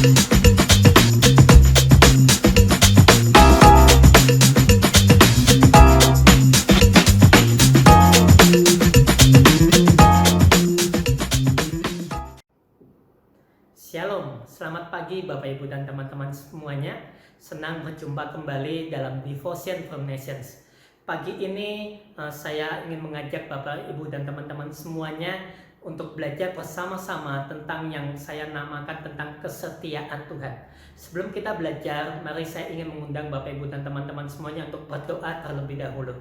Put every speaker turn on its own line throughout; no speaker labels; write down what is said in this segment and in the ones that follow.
Shalom, selamat pagi Bapak Ibu dan teman-teman semuanya. Senang berjumpa kembali dalam Devotion from Nations. Pagi ini saya ingin mengajak Bapak Ibu dan teman-teman semuanya untuk belajar bersama-sama tentang yang saya namakan tentang kesetiaan Tuhan. Sebelum kita belajar, mari saya ingin mengundang Bapak Ibu dan teman-teman semuanya untuk berdoa terlebih dahulu.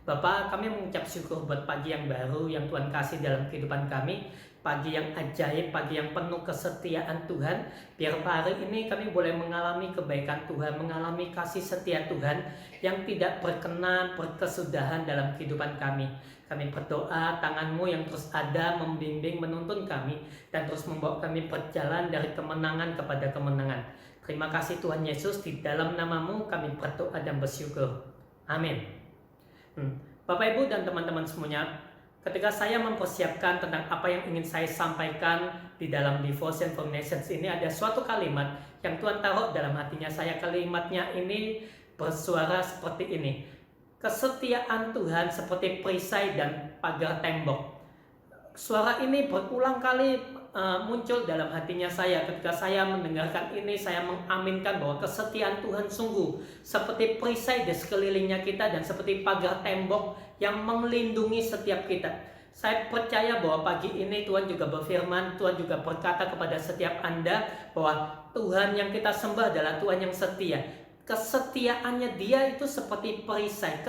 Bapak, kami mengucap syukur buat pagi yang baru yang Tuhan kasih dalam kehidupan kami. Pagi yang ajaib, pagi yang penuh kesetiaan Tuhan. Biar hari ini kami boleh mengalami kebaikan Tuhan, mengalami kasih setia Tuhan yang tidak berkenan, berkesudahan dalam kehidupan kami. Kami berdoa tangan-Mu yang terus ada membimbing, menuntun kami, dan terus membawa kami berjalan dari kemenangan kepada kemenangan. Terima kasih Tuhan Yesus, di dalam nama-Mu kami berdoa dan bersyukur. Amin. Bapak Ibu dan teman-teman semuanya, ketika saya mempersiapkan tentang apa yang ingin saya sampaikan di dalam Devotion from Nations ini, ada suatu kalimat yang Tuhan taruh dalam hatinya saya. Kalimatnya ini bersuara seperti ini: kesetiaan Tuhan seperti perisai dan pagar tembok. Suara ini berulang kali muncul dalam hatinya saya. Ketika saya mendengarkan ini, saya mengaminkan bahwa kesetiaan Tuhan sungguh seperti perisai di sekelilingnya kita dan seperti pagar tembok yang melindungi setiap kita. Saya percaya bahwa pagi ini Tuhan juga berfirman, Tuhan juga berkata kepada setiap Anda bahwa Tuhan yang kita sembah adalah Tuhan yang setia. Kesetiaannya Dia itu seperti perisai.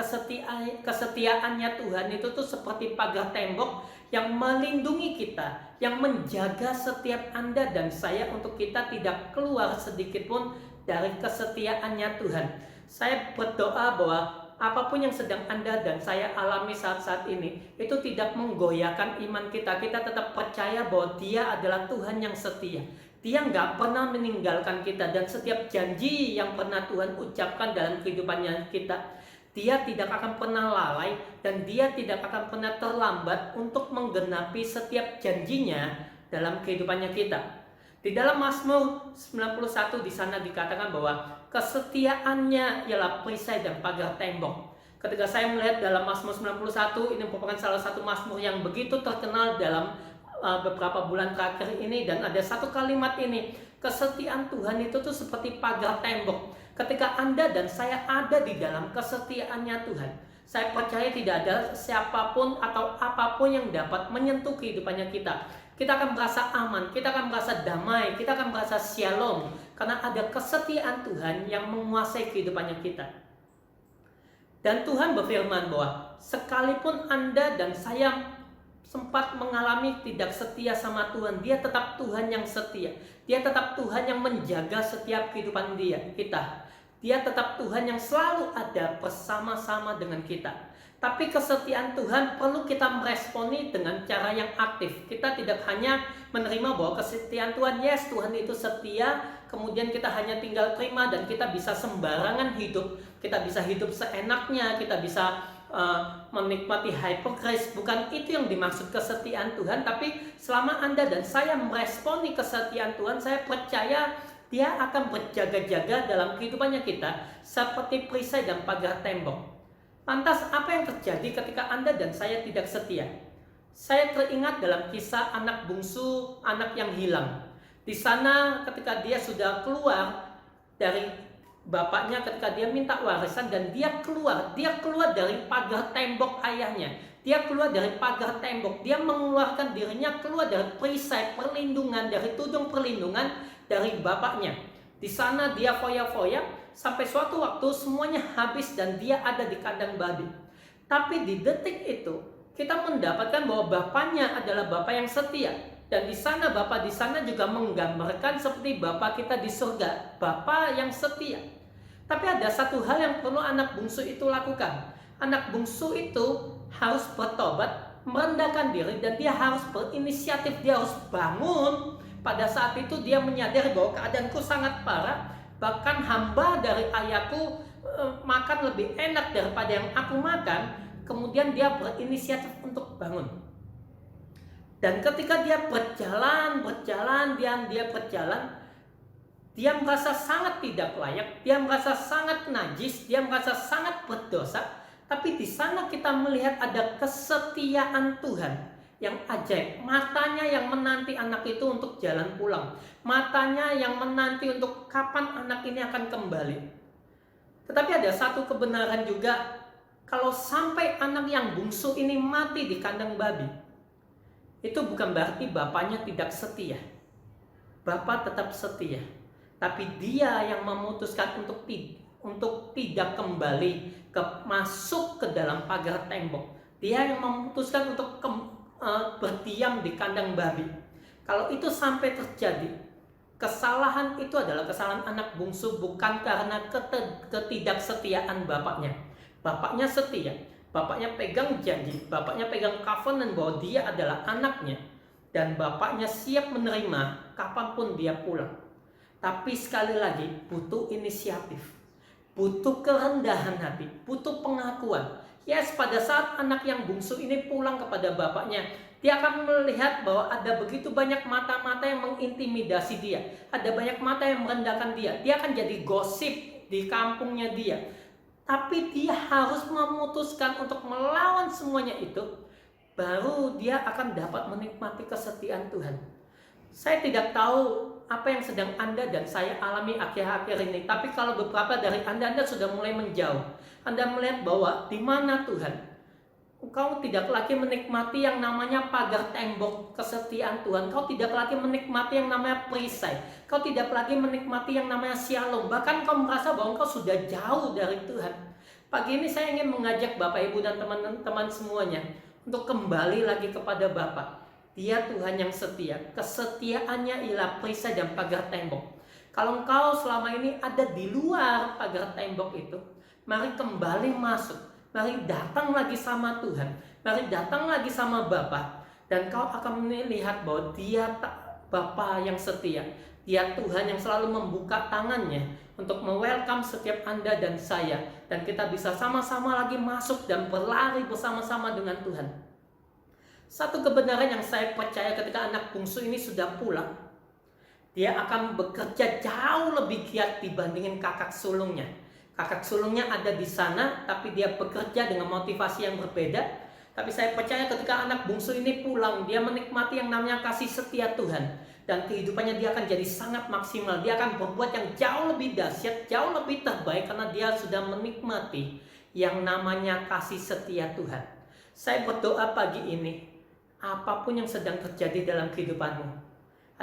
Kesetiaannya Tuhan itu tuh seperti pagar tembok yang melindungi kita, yang menjaga setiap Anda dan saya untuk kita tidak keluar sedikit pun dari kesetiaannya Tuhan. Saya berdoa bahwa apapun yang sedang Anda dan saya alami saat-saat ini, itu tidak menggoyahkan iman kita. Kita tetap percaya bahwa Dia adalah Tuhan yang setia. Dia nggak pernah meninggalkan kita, dan setiap janji yang pernah Tuhan ucapkan dalam kehidupannya kita, Dia tidak akan pernah lalai dan Dia tidak akan pernah terlambat untuk menggenapi setiap janjinya dalam kehidupannya kita. Di dalam Mazmur 91 di sana dikatakan bahwa kesetiaannya ialah perisai dan pagar tembok. Ketika saya melihat dalam Mazmur 91, ini merupakan salah satu Mazmur yang begitu terkenal dalam beberapa bulan terakhir ini, dan ada satu kalimat ini: kesetiaan Tuhan itu tuh seperti pagar tembok. Ketika Anda dan saya ada di dalam kesetiaannya Tuhan, saya percaya tidak ada siapapun atau apapun yang dapat menyentuh kehidupannya kita. Kita akan merasa aman, kita akan merasa damai, kita akan merasa shalom, karena ada kesetiaan Tuhan yang menguasai kehidupannya kita. Dan Tuhan berfirman bahwa sekalipun Anda dan saya sempat mengalami tidak setia sama Tuhan, Dia tetap Tuhan yang setia. Dia tetap Tuhan yang menjaga setiap kehidupan kita. Dia tetap Tuhan yang selalu ada bersama-sama dengan kita. Tapi kesetiaan Tuhan perlu kita meresponi dengan cara yang aktif. Kita tidak hanya menerima bahwa kesetiaan Tuhan, yes, Tuhan itu setia, kemudian kita hanya tinggal terima dan kita bisa sembarangan hidup. Kita bisa hidup seenaknya, kita bisa menikmati hypergrace. Bukan itu yang dimaksud kesetiaan Tuhan. Tapi selama Anda dan saya meresponi kesetiaan Tuhan, saya percaya Dia akan berjaga-jaga dalam kehidupannya kita seperti perisai dan pagar tembok. Lantas apa yang terjadi ketika Anda dan saya tidak setia? Saya teringat dalam kisah anak bungsu, anak yang hilang. Di sana ketika dia sudah keluar dari bapaknya, ketika dia minta warisan dan dia keluar dari pagar tembok ayahnya. Dia keluar dari pagar tembok, dia mengeluarkan dirinya keluar dari perisai perlindungan, dari tudung perlindungan dari bapaknya. Di sana dia foya-foya sampai suatu waktu semuanya habis dan dia ada di kandang babi. Tapi di detik itu kita mendapatkan bahwa bapaknya adalah bapak yang setia. Dan di sana Bapa di sana juga menggambarkan seperti Bapa kita di surga, Bapa yang setia. Tapi ada satu hal yang perlu anak bungsu itu lakukan. Anak bungsu itu harus bertobat, merendahkan diri, dan dia harus berinisiatif, dia harus bangun. Pada saat itu dia menyadari bahwa keadaanku sangat parah, bahkan hamba dari ayahku makan lebih enak daripada yang aku makan. Kemudian dia berinisiatif untuk bangun. Dan ketika dia berjalan, dia merasa sangat tidak layak, dia merasa sangat najis, dia merasa sangat berdosa. Tapi di sana kita melihat ada kesetiaan Tuhan yang ajaib. Matanya yang menanti anak itu untuk jalan pulang. Matanya yang menanti untuk kapan anak ini akan kembali. Tetapi ada satu kebenaran juga, kalau sampai anak yang bungsu ini mati di kandang babi, itu bukan berarti bapaknya tidak setia. Bapak tetap setia. Tapi dia yang memutuskan untuk tidak kembali masuk ke dalam pagar tembok. Dia yang memutuskan untuk berdiam di kandang babi. Kalau itu sampai terjadi, kesalahan itu adalah kesalahan anak bungsu, bukan karena ketidaksetiaan bapaknya. Bapaknya setia, bapaknya pegang janji, bapaknya pegang covenant bahwa dia adalah anaknya, dan bapaknya siap menerima kapanpun dia pulang. Tapi sekali lagi butuh inisiatif, butuh kerendahan hati, butuh pengakuan. Yes, pada saat anak yang bungsu ini pulang kepada bapaknya, dia akan melihat bahwa ada begitu banyak mata-mata yang mengintimidasi dia, ada banyak mata yang merendahkan dia. Dia akan jadi gosip di kampungnya dia. Tapi dia harus memutuskan untuk melawan semuanya itu, baru dia akan dapat menikmati kesetiaan Tuhan. Saya tidak tahu apa yang sedang Anda dan saya alami akhir-akhir ini. Tapi kalau beberapa dari Anda sudah mulai menjauh. Anda melihat bahwa di mana Tuhan, engkau tidak lagi menikmati yang namanya pagar tembok kesetiaan Tuhan. Kau tidak lagi menikmati yang namanya perisai. Kau tidak lagi menikmati yang namanya shalom. Bahkan kau merasa bahwa engkau sudah jauh dari Tuhan. Pagi ini saya ingin mengajak Bapak, Ibu, dan teman-teman semuanya untuk kembali lagi kepada Bapak. Dia Tuhan yang setia. Kesetiaannya ialah perisai dan pagar tembok. Kalau engkau selama ini ada di luar pagar tembok itu, mari kembali masuk. Mari datang lagi sama Tuhan. Mari datang lagi sama Bapa. Dan kau akan melihat bahwa dia Bapa yang setia. Dia Tuhan yang selalu membuka tangannya untuk me-welcome setiap Anda dan saya. Dan kita bisa sama-sama lagi masuk dan berlari bersama-sama dengan Tuhan. Satu kebenaran yang saya percaya ketika anak bungsu ini sudah pulang, dia akan bekerja jauh lebih giat dibandingin kakak sulungnya. Kakak sulungnya ada di sana, tapi dia bekerja dengan motivasi yang berbeda. Tapi saya percaya ketika anak bungsu ini pulang, dia menikmati yang namanya kasih setia Tuhan. Dan kehidupannya dia akan jadi sangat maksimal. Dia akan berbuat yang jauh lebih dahsyat, jauh lebih terbaik, karena dia sudah menikmati yang namanya kasih setia Tuhan. Saya berdoa pagi ini, apapun yang sedang terjadi dalam kehidupanmu,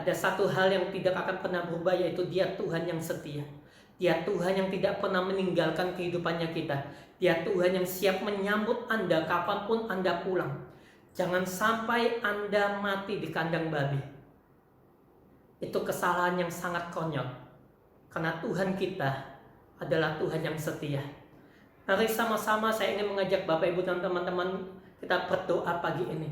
ada satu hal yang tidak akan pernah berubah, yaitu dia Tuhan yang setia. Dia Tuhan yang tidak pernah meninggalkan kehidupannya kita. Dia Tuhan yang siap menyambut Anda kapanpun Anda pulang. Jangan sampai Anda mati di kandang babi. Itu kesalahan yang sangat konyol. Karena Tuhan kita adalah Tuhan yang setia. Mari sama-sama saya ingin mengajak Bapak, Ibu, dan teman-teman kita berdoa pagi ini.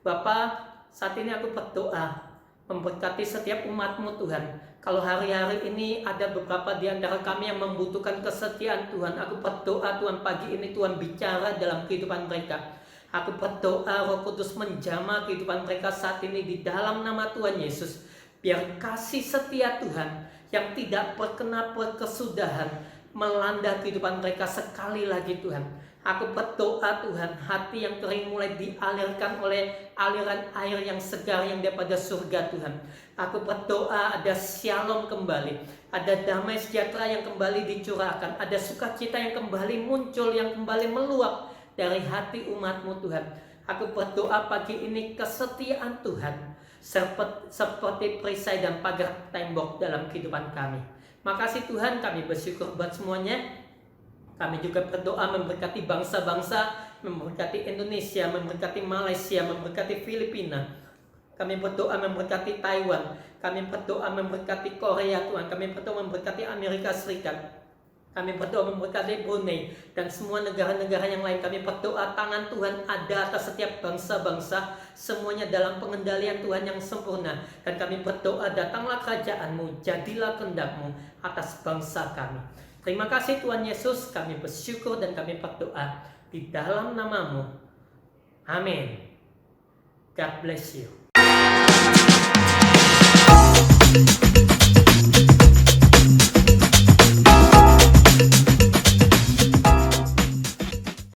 Bapa, saat ini aku berdoa, memberkati setiap umat-Mu Tuhan. Kalau hari-hari ini ada beberapa di antara kami yang membutuhkan kesetiaan Tuhan, aku berdoa Tuhan pagi ini Tuhan bicara dalam kehidupan mereka. Aku berdoa Roh Kudus menjamah kehidupan mereka saat ini di dalam nama Tuhan Yesus. Biar kasih setia Tuhan yang tidak berkena kesudahan melanda kehidupan mereka sekali lagi Tuhan. Aku berdoa Tuhan, hati yang kering mulai dialirkan oleh aliran air yang segar yang daripada surga Tuhan. Aku berdoa ada shalom kembali, ada damai sejahtera yang kembali dicurahkan, ada sukacita yang kembali muncul, yang kembali meluap dari hati umat-Mu Tuhan. Aku berdoa pagi ini kesetiaan Tuhan seperti perisai dan pagar tembok dalam kehidupan kami. Makasih Tuhan, kami bersyukur buat semuanya. Kami juga berdoa memberkati bangsa-bangsa, memberkati Indonesia, memberkati Malaysia, memberkati Filipina. Kami berdoa memberkati Taiwan. Kami berdoa memberkati Korea Tuhan. Kami berdoa memberkati Amerika Serikat. Kami berdoa memberkati Brunei dan semua negara-negara yang lain. Kami berdoa tangan Tuhan ada atas setiap bangsa-bangsa, semuanya dalam pengendalian Tuhan yang sempurna. Dan kami berdoa datanglah kerajaan-Mu, jadilah kehendak-Mu atas bangsa kami. Terima kasih Tuhan Yesus, kami bersyukur dan kami berdoa di dalam nama-Mu. Amin. God bless you.